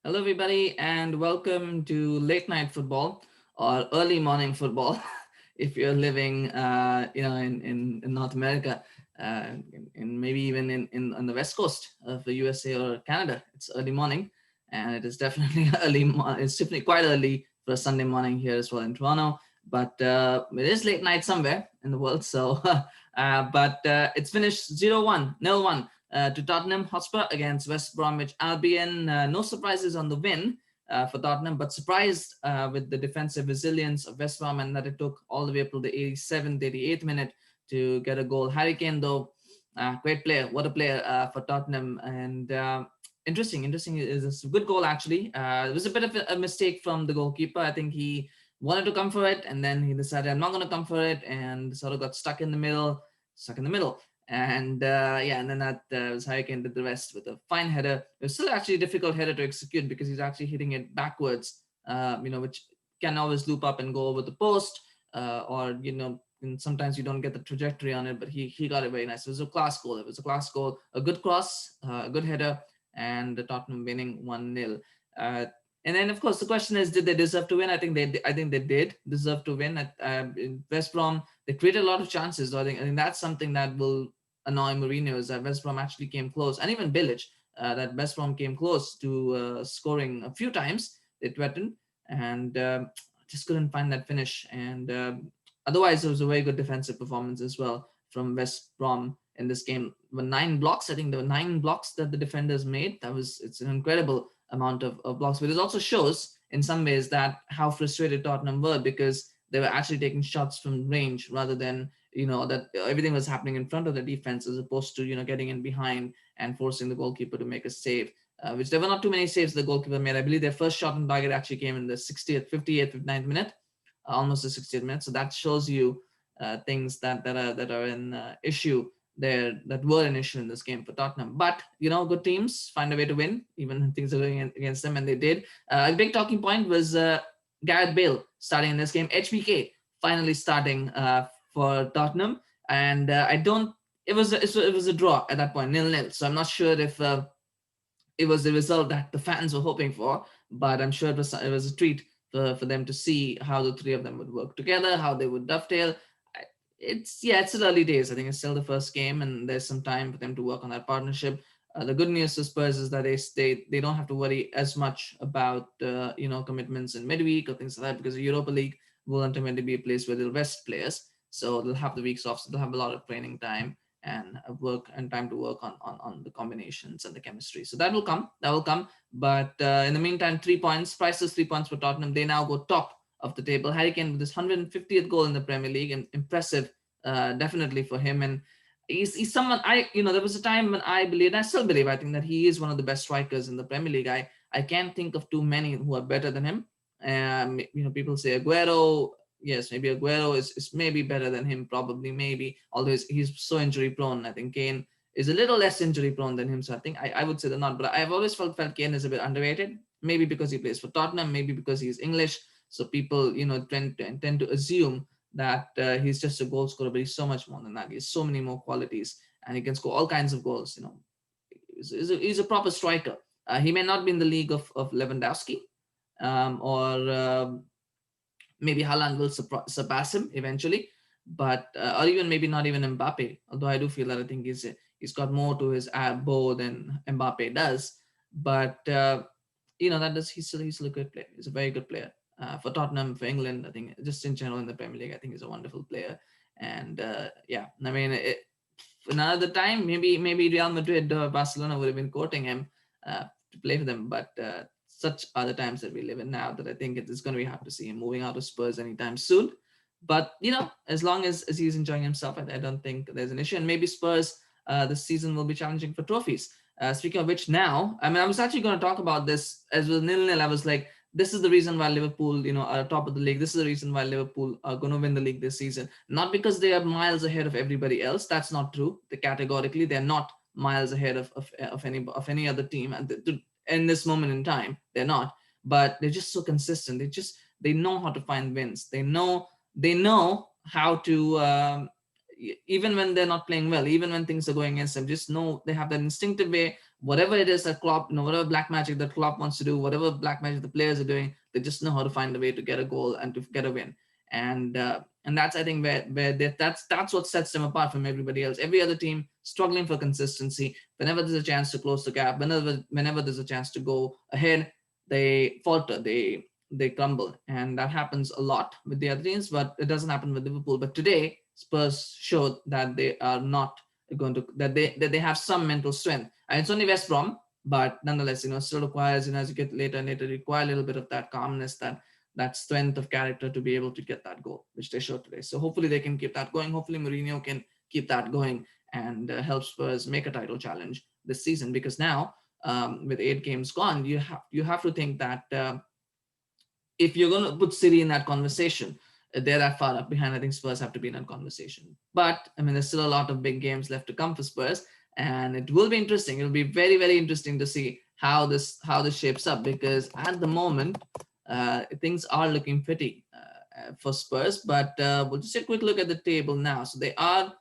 Hello, everybody, and welcome to late night football or early morning football. If you're living, in North America, in maybe even in on the west coast of the USA or Canada, it's early morning, and it is definitely it's definitely quite early for a Sunday morning here as well in Toronto. But it is late night somewhere in the world, so it's finished 0-1, 0-1 to Tottenham Hotspur against West Bromwich Albion. No surprises on the win for Tottenham, but surprised with the defensive resilience of West Brom and that it took all the way up to the 87th, 88th minute to get a goal. Harry Kane, though, great player. What a player for Tottenham. And interesting. It's a good goal, actually. It was a bit of a mistake from the goalkeeper. I think he wanted to come for it, and then he decided, I'm not going to come for it, and sort of got stuck in the middle. And and then that was Harry Kane did the rest with a fine header. It was still actually a difficult header to execute because he's actually hitting it backwards, which can always loop up and go over the post, and sometimes you don't get the trajectory on it, but he got it very nice. It was a class goal. It was a class goal, a good cross, a good header, and the Tottenham winning 1-0. And then, of course, the question is, did they deserve to win? I think they did deserve to win. In West Brom, they created a lot of chances. So I think that's something that will annoy Mourinho, is that West Brom actually came close, and even Bilic, that West Brom came close to scoring a few times. They threatened and just couldn't find that finish. And otherwise, it was a very good defensive performance as well from West Brom in this game. There were 9 blocks. I think there were 9 blocks that the defenders made. It's an incredible amount of blocks, but it also shows in some ways that how frustrated Tottenham were, because they were actually taking shots from range rather than that everything was happening in front of the defense, as opposed to getting in behind and forcing the goalkeeper to make a save, which there were not too many saves the goalkeeper made. I believe their first shot on target actually came in the 60th, 58th, 59th minute, almost the 60th minute. So that shows you things that are an issue there, that were an issue in this game for Tottenham. But good teams find a way to win even when things are going against them, and they did. A big talking point was Gareth Bale starting in this game. HBK finally starting for Tottenham, and I don't. It was a draw at that point, 0-0. So I'm not sure if it was the result that the fans were hoping for, but I'm sure it was a treat for them to see how the three of them would work together, how they would dovetail. It's still early days. I think it's still the first game, and there's some time for them to work on that partnership. The good news for Spurs is that they don't have to worry as much about commitments in midweek or things like that, because the Europa League will ultimately be a place where they'll rest players, so they'll have the weeks off, so they'll have a lot of training time and work and time to work on the combinations and the chemistry. So that will come. But in the meantime, 3 points, priceless 3 points for Tottenham. They now go top of the table. Harry Kane with his 150th goal in the Premier League, and impressive, definitely for him. And he's someone there was a time when I believed, I still believe, I think that he is one of the best strikers in the Premier League. I can't think of too many who are better than him. People say Aguero. Yes, maybe Aguero is maybe better than him, probably, maybe, although he's so injury prone. I think Kane is a little less injury prone than him, so I think I would say they're not. But I've always felt Kane is a bit underrated, maybe because he plays for Tottenham, maybe because he's English, so people tend to assume that he's just a goal scorer, but he's so much more than that. He has so many more qualities, and he can score all kinds of goals. He's a proper striker. He may not be in the league of Lewandowski, or maybe Haaland will surpass him eventually, but or even maybe not even Mbappe. Although I do feel that I think he's got more to his bow than Mbappe does. But he's still a good player. He's a very good player for Tottenham, for England. I think just in general in the Premier League, I think he's a wonderful player. And another time, maybe Real Madrid or Barcelona would have been courting him to play for them, but such are the times that we live in now, that I think it's going to be hard to see him moving out of Spurs anytime soon. But as long as he's enjoying himself, I don't think there's an issue. And maybe Spurs this season will be challenging for trophies. Speaking of which, now, I was actually going to talk about this as well. 0-0. I was like, this is the reason why Liverpool, are top of the league. This is the reason why Liverpool are going to win the league this season. Not because they are miles ahead of everybody else. That's not true. Categorically, they're not miles ahead of any other team. And in this moment in time, they're not. But they're just so consistent. They know how to find wins. They know how to, even when they're not playing well, even when things are going against them, just know they have that instinctive way whatever it is that Klopp, whatever black magic that Klopp wants to do, whatever black magic the players are doing, they just know how to find a way to get a goal and to get a win. And that's, I think, that's what sets them apart from everybody else. Every other team struggling for consistency. Whenever there's a chance to close the gap, whenever there's a chance to go ahead, they falter, they crumble, and that happens a lot with the other teams. But it doesn't happen with Liverpool. But today, Spurs showed that they are not going to that they have some mental strength. And it's only West Brom, but nonetheless, still requires, as you get later and later, require a little bit of that calmness, that strength of character to be able to get that goal, which they showed today. So hopefully they can keep that going. Hopefully Mourinho can keep that going and help Spurs make a title challenge this season. Because now, with 8 games gone, you have to think that if you're going to put City in that conversation, they're that far up behind. I think Spurs have to be in that conversation. But I mean, there's still a lot of big games left to come for Spurs, and it will be interesting. It'll be very, very interesting to see how this shapes up, because at the moment, things are looking pretty for Spurs. But we'll just take a quick look at the table now. So they have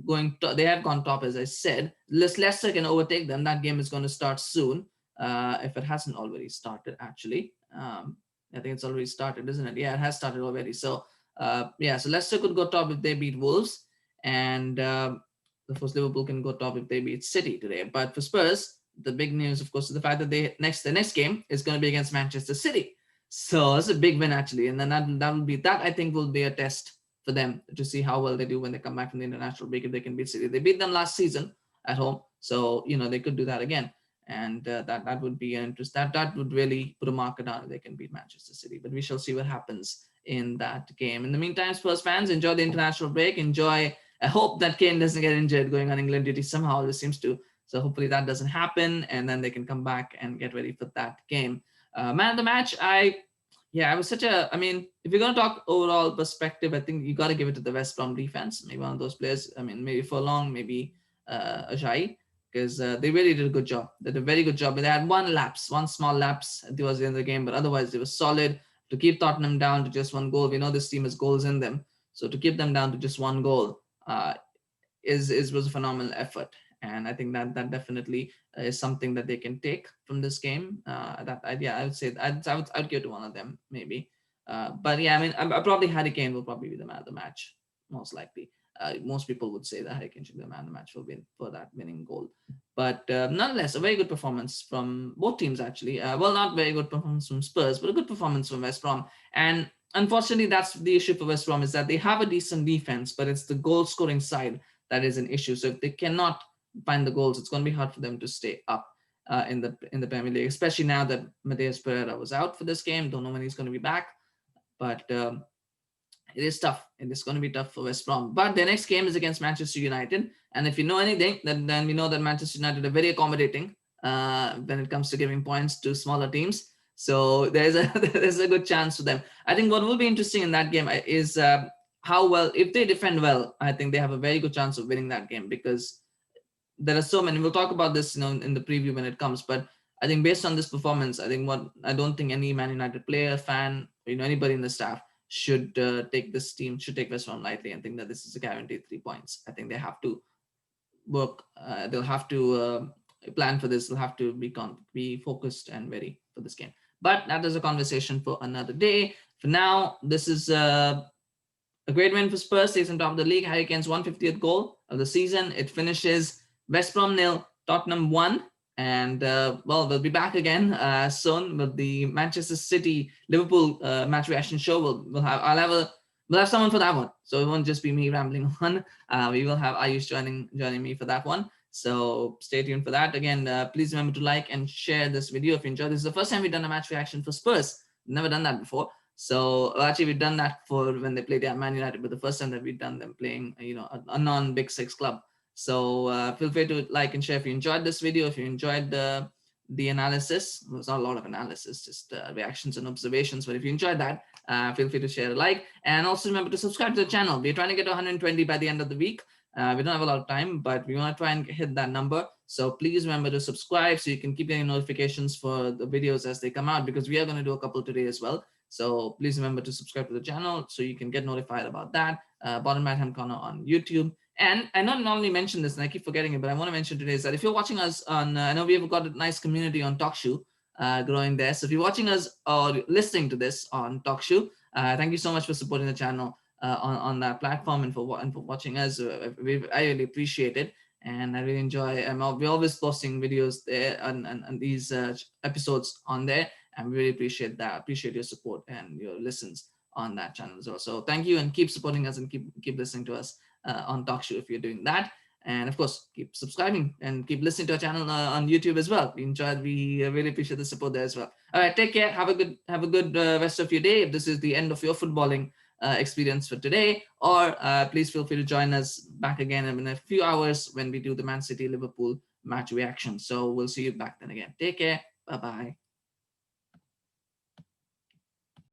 gone top, as I said. Leicester can overtake them. That game is going to start soon, if it hasn't already started, actually. I think it's already started, isn't it? Yeah, it has started already. So so Leicester could go top if they beat Wolves, and of course Liverpool can go top if they beat City today. But for Spurs, the big news, of course, is the fact that the next game is going to be against Manchester City. So it's a big win, actually, and then that I think will be a test for them to see how well they do when they come back from the international break. If they can beat City, they beat them last season at home, so they could do that again. And that would be an interest. That would really put a marker down if they can beat Manchester City. But we shall see what happens in that game. In the meantime, Spurs fans, enjoy the international break. I hope that Kane doesn't get injured going on England duty somehow. This seems to. So hopefully that doesn't happen, and then they can come back and get ready for that game. Man of the match, I was such a. I mean, if you're gonna talk overall perspective, I think you got to give it to the West Brom defense. Maybe one of those players. I mean, maybe Furlong, maybe Ajayi, because they really did a good job. They did a very good job. They had one small lapse towards the end of the game, but otherwise they were solid to keep Tottenham down to just 1 goal. We know this team has goals in them, so to keep them down to just 1 goal was a phenomenal effort. And I think that definitely is something that they can take from this game. I would say I'd give it to one of them maybe. But yeah, I mean, probably Harry Kane will probably be the man of the match, most likely. Most people would say that Harry Kane should be the man of the match for that winning goal. But nonetheless, a very good performance from both teams, actually. Well, not very good performance from Spurs, but a good performance from West Brom. And unfortunately, that's the issue for West Brom, is that they have a decent defense, but it's the goal-scoring side that is an issue. So if they cannot find the goals, it's going to be hard for them to stay up in the Premier League, especially now that Matheus Pereira was out for this game. Don't know when he's going to be back, but it is tough. It is going to be tough for West Brom. But their next game is against Manchester United, and if you know anything, then we know that Manchester United are very accommodating when it comes to giving points to smaller teams. So there's a good chance for them. I think what will be interesting in that game is how well, if they defend well, I think they have a very good chance of winning that game, because there are so many. We'll talk about this, in the preview when it comes. But I think based on this performance, I don't think any Man United player, fan, anybody in the staff should take West Brom lightly and think that this is a guaranteed 3 points. I think they have to work. They'll have to plan for this. They'll have to be focused and ready for this game. But that is a conversation for another day. For now, this is a great win for Spurs, stays on top of the league. Harry Kane's 150th goal of the season. It finishes West Brom 0, Tottenham 1. And we'll be back again soon with the Manchester City Liverpool match reaction show. We'll have someone for that one, so it won't just be me rambling on. We will have Ayush joining me for that one. So stay tuned for that. Again, please remember to like and share this video if you enjoyed. This is the first time we've done a match reaction for Spurs. Never done that before. So actually, we've done that for when they played at Man United, but the first time that we've done them playing, a non-Big Six club. So feel free to like and share if you enjoyed this video. If you enjoyed the analysis, there's not a lot of analysis, just reactions and observations. But if you enjoyed that, feel free to share a like. And also remember to subscribe to the channel. We're trying to get to 120 by the end of the week. We don't have a lot of time, but we want to try and hit that number. So please remember to subscribe so you can keep getting notifications for the videos as they come out, because we are going to do a couple today as well. So please remember to subscribe to the channel so you can get notified about that. Bottom right hand corner on YouTube. And I not only mention this, and I keep forgetting it, but I want to mention today is that if you're watching us on, I know we've got a nice community on TalkShoe growing there. So if you're watching us or listening to this on TalkShoe, thank you so much for supporting the channel on that platform and for watching us. I really appreciate it. And I really enjoy. We're always posting videos there and these episodes on there, and we really appreciate that. Appreciate your support and your listens on that channel as well. So thank you, and keep supporting us and keep listening to us on TalkShow if you're doing that. And of course, keep subscribing and keep listening to our channel on YouTube as well. We really appreciate the support there as well. All right, take care. Have a good rest of your day. If this is the end of your footballing experience for today, or please feel free to join us back again in a few hours when we do the Man City Liverpool match reaction. So we'll see you back then again. Take care. Bye bye.